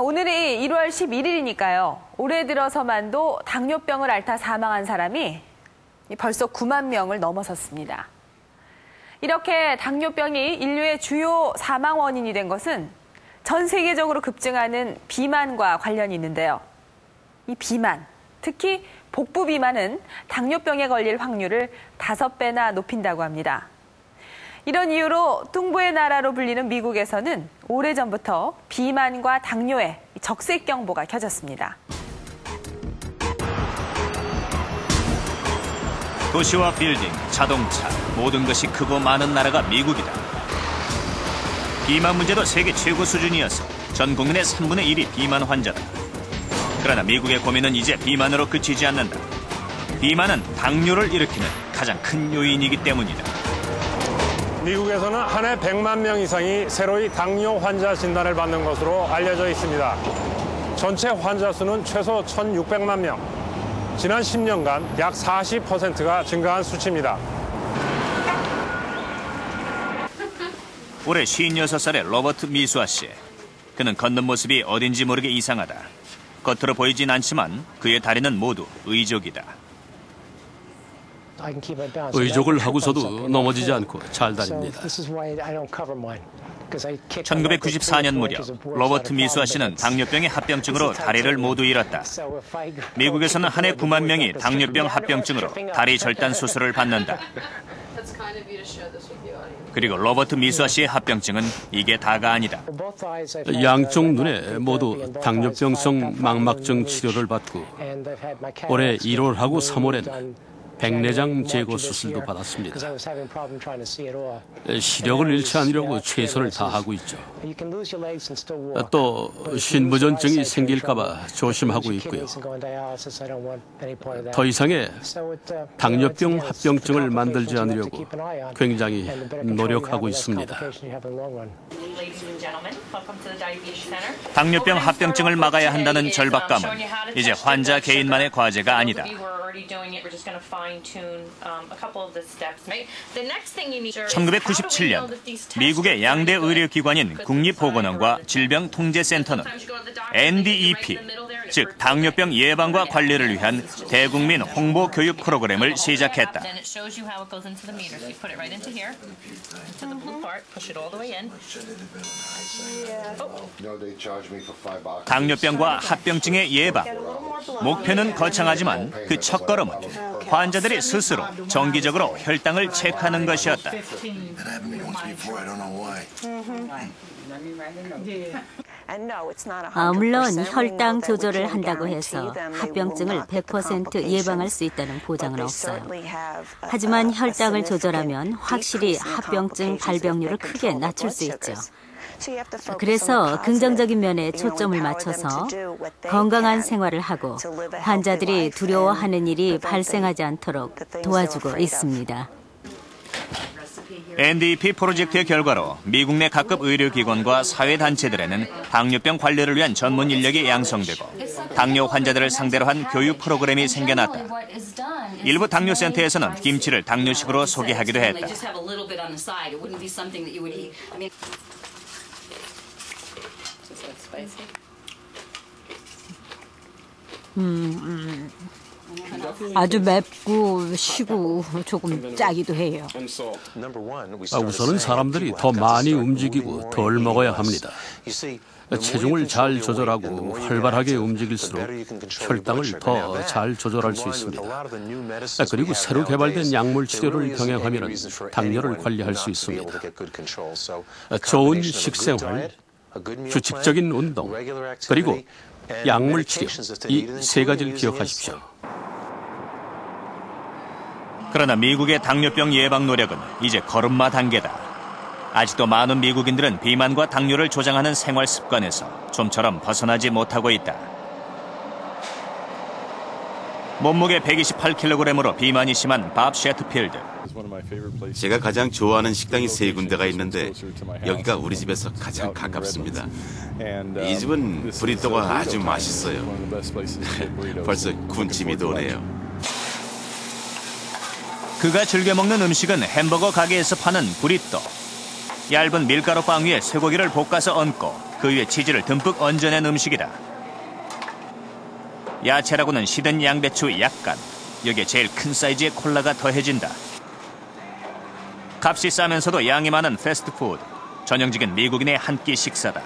오늘이 1월 11일이니까요. 올해 들어서만도 당뇨병을 앓다 사망한 사람이 벌써 9만 명을 넘어섰습니다. 이렇게 당뇨병이 인류의 주요 사망 원인이 된 것은 전 세계적으로 급증하는 비만과 관련이 있는데요. 이 비만, 특히 복부 비만은 당뇨병에 걸릴 확률을 5배나 높인다고 합니다. 이런 이유로 뚱보의 나라로 불리는 미국에서는 오래전부터 비만과 당뇨에 적색경보가 켜졌습니다. 도시와 빌딩, 자동차, 모든 것이 크고 많은 나라가 미국이다. 비만 문제도 세계 최고 수준이어서 전 국민의 3분의 1이 비만 환자다. 그러나 미국의 고민은 이제 비만으로 그치지 않는다. 비만은 당뇨를 일으키는 가장 큰 요인이기 때문이다. 미국에서는 한 해 100만 명 이상이 새로이 당뇨 환자 진단을 받는 것으로 알려져 있습니다. 전체 환자 수는 최소 1,600만 명. 지난 10년간 약 40%가 증가한 수치입니다. 올해 56살의 로버트 미수아 씨. 그는 걷는 모습이 어딘지 모르게 이상하다. 겉으로 보이진 않지만 그의 다리는 모두 의족이다. 의족을 하고서도 넘어지지 않고 잘 다닙니다. 1994년 무렵 로버트 미수아 씨는 당뇨병의 합병증으로 다리를 모두 잃었다. 미국에서는 한 해 9만 명이 당뇨병 합병증으로 다리 절단 수술을 받는다. 그리고 로버트 미수아 씨의 합병증은 이게 다가 아니다. 양쪽 눈에 모두 당뇨병성 망막증 치료를 받고 올해 1월하고 3월에는 백내장 제거 수술도 받았습니다. 시력을 잃지 않으려고 최선을 다하고 있죠. 또 신부전증이 생길까 봐 조심하고 있고요. 더 이상의 당뇨병 합병증을 만들지 않으려고 굉장히 노력하고 있습니다. 당뇨병 합병증을 막아야 한다는 절박감은 이제 환자 개인만의 과제가 아니다. 1997년 미국의 양대 의료기관인 국립보건원과 질병통제센터는 NDEP, 즉 당뇨병 예방과 관리를 위한 대국민 홍보 교육 프로그램을 시작했다. 당뇨병과 합병증의 예방. 목표는 거창하지만 그 첫걸음은 환자들이 스스로 정기적으로 혈당을 체크하는 것이었다. 물론 혈당 조절을 한다고 해서 합병증을 100% 예방할 수 있다는 보장은 없어요. 하지만 혈당을 조절하면 확실히 합병증 발병률을 크게 낮출 수 있죠. 그래서 긍정적인 면에 초점을 맞춰서 건강한 생활을 하고 환자들이 두려워하는 일이 발생하지 않도록 도와주고 있습니다. NDEP 프로젝트의 결과로 미국 내 각급 의료기관과 사회단체들에는 당뇨병 관리를 위한 전문 인력이 양성되고 당뇨 환자들을 상대로 한 교육 프로그램이 생겨났다. 일부 당뇨센터에서는 김치를 당뇨식으로 소개하기도 했다. 아주 맵고 시고 조금 짜기도 해요. 우선은 사람들이 더 많이 움직이고 덜 먹어야 합니다. 체중을 잘 조절하고 활발하게 움직일수록 혈당을 더 잘 조절할 수 있습니다. 그리고 새로 개발된 약물 치료를 병행하면 당뇨를 관리할 수 있습니다. 좋은 식생활, 규칙적인 운동, 그리고 약물 치료, 이 세 가지를 기억하십시오. 그러나 미국의 당뇨병 예방 노력은 이제 걸음마 단계다. 아직도 많은 미국인들은 비만과 당뇨를 조장하는 생활 습관에서 좀처럼 벗어나지 못하고 있다. 몸무게 128kg으로 비만이 심한 밥 셰트필드. 제가 가장 좋아하는 식당이 3군데가 있는데 여기가 우리 집에서 가장 가깝습니다. 이 집은 브리또가 아주 맛있어요. 벌써 군침이 도네요. 그가 즐겨 먹는 음식은 햄버거 가게에서 파는 브리또. 얇은 밀가루 빵 위에 쇠고기를 볶아서 얹고 그 위에 치즈를 듬뿍 얹어낸 음식이다. 야채라고는 시든 양배추 약간, 여기에 제일 큰 사이즈의 콜라가 더해진다. 값이 싸면서도 양이 많은 패스트푸드, 전형적인 미국인의 한 끼 식사다.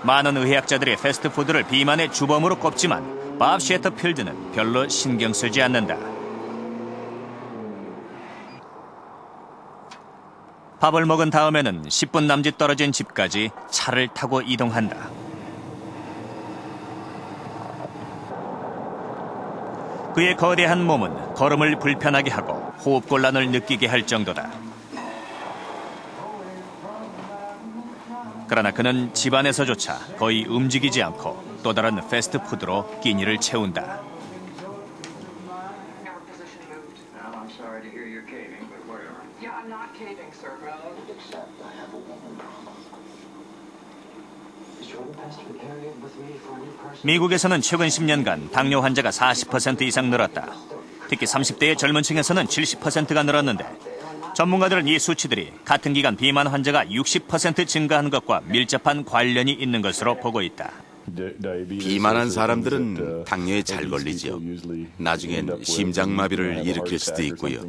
많은 의학자들이 패스트푸드를 비만의 주범으로 꼽지만 밥 셰터필드는 별로 신경 쓰지 않는다. 밥을 먹은 다음에는 10분 남짓 떨어진 집까지 차를 타고 이동한다. 그의 거대한 몸은 걸음을 불편하게 하고 호흡곤란을 느끼게 할 정도다. 그러나 그는 집안에서조차 거의 움직이지 않고 또 다른 패스트푸드로 끼니를 채운다. 미국에서는 최근 10년간 당뇨 환자가 40% 이상 늘었다. 특히 30대의 젊은 층에서는 70%가 늘었는데 전문가들은 이 수치들이 같은 기간 비만 환자가 60% 증가한 것과 밀접한 관련이 있는 것으로 보고 있다. 비만한 사람들은 당뇨에 잘 걸리죠. 나중엔 심장마비를 일으킬 수도 있고요.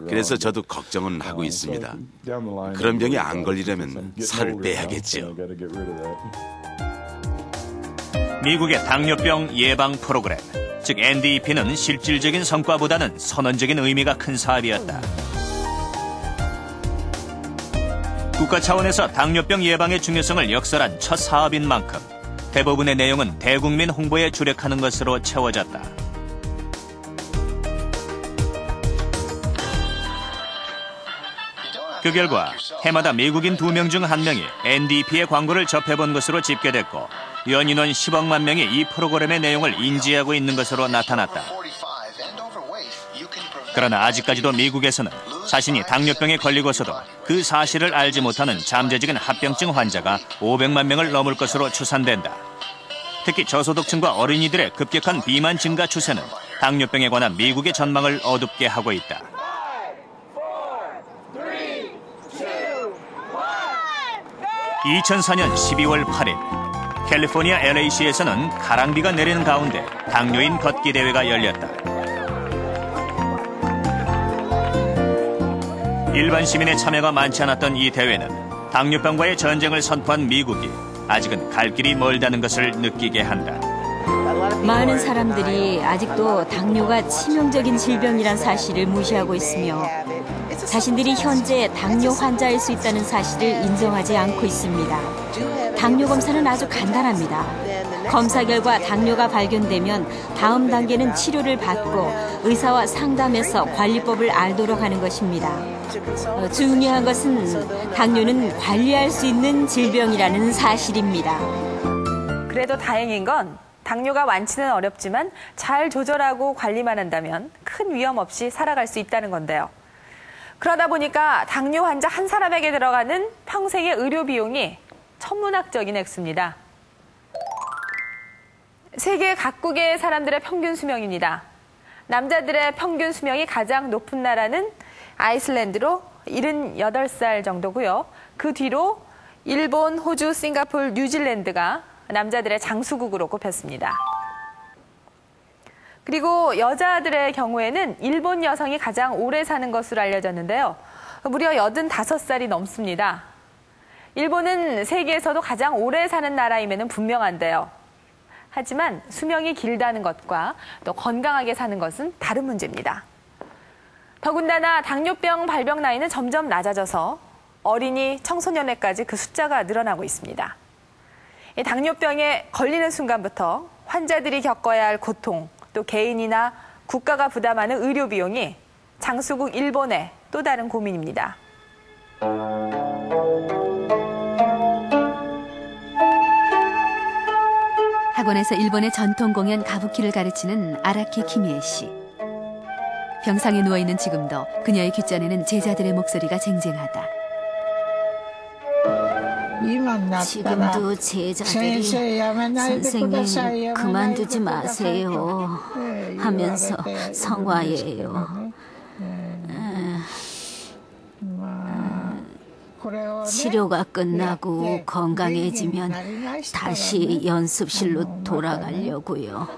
그래서 저도 걱정은 하고 있습니다. 그런 병이 안 걸리려면 살을 빼야겠죠. 미국의 당뇨병 예방 프로그램, 즉 NDEP는 실질적인 성과보다는 선언적인 의미가 큰 사업이었다. 국가 차원에서 당뇨병 예방의 중요성을 역설한 첫 사업인 만큼 대부분의 내용은 대국민 홍보에 주력하는 것으로 채워졌다. 그 결과 해마다 미국인 2명 중 1명이 NDEP의 광고를 접해본 것으로 집계됐고 연인원 10억만 명이 이 프로그램의 내용을 인지하고 있는 것으로 나타났다. 그러나 아직까지도 미국에서는 자신이 당뇨병에 걸리고서도 그 사실을 알지 못하는 잠재적인 합병증 환자가 500만 명을 넘을 것으로 추산된다. 특히 저소득층과 어린이들의 급격한 비만 증가 추세는 당뇨병에 관한 미국의 전망을 어둡게 하고 있다. 2004년 12월 8일 캘리포니아 LA시에서는 가랑비가 내리는 가운데 당뇨인 걷기 대회가 열렸다. 일반 시민의 참여가 많지 않았던 이 대회는 당뇨병과의 전쟁을 선포한 미국이 아직은 갈 길이 멀다는 것을 느끼게 한다. 많은 사람들이 아직도 당뇨가 치명적인 질병이란 사실을 무시하고 있으며 자신들이 현재 당뇨 환자일 수 있다는 사실을 인정하지 않고 있습니다. 당뇨 검사는 아주 간단합니다. 검사 결과 당뇨가 발견되면 다음 단계는 치료를 받고 의사와 상담해서 관리법을 알도록 하는 것입니다. 중요한 것은 당뇨는 관리할 수 있는 질병이라는 사실입니다. 그래도 다행인 건 당뇨가 완치는 어렵지만 잘 조절하고 관리만 한다면 큰 위험 없이 살아갈 수 있다는 건데요. 그러다 보니까 당뇨 환자 한 사람에게 들어가는 평생의 의료 비용이 천문학적인 액수입니다. 세계 각국의 사람들의 평균 수명입니다. 남자들의 평균 수명이 가장 높은 나라는 아이슬란드로 78살 정도고요. 그 뒤로 일본, 호주, 싱가포르, 뉴질랜드가 남자들의 장수국으로 꼽혔습니다. 그리고 여자들의 경우에는 일본 여성이 가장 오래 사는 것으로 알려졌는데요. 무려 85살이 넘습니다. 일본은 세계에서도 가장 오래 사는 나라임에는 분명한데요. 하지만 수명이 길다는 것과 또 건강하게 사는 것은 다른 문제입니다. 더군다나 당뇨병 발병 나이는 점점 낮아져서 어린이, 청소년에까지 그 숫자가 늘어나고 있습니다. 이 당뇨병에 걸리는 순간부터 환자들이 겪어야 할 고통, 또 개인이나 국가가 부담하는 의료 비용이 장수국 일본의 또 다른 고민입니다. 학원에서 일본의 전통 공연 가부키를 가르치는 아라키 키미에 씨. 병상에 누워있는 지금도 그녀의 귓전에는 제자들의 목소리가 쟁쟁하다. 지금도 제자들이 선생님 그만두지 마세요 하면서 성화예요. 치료가 끝나고 건강해지면 다시 연습실로 돌아가려고요.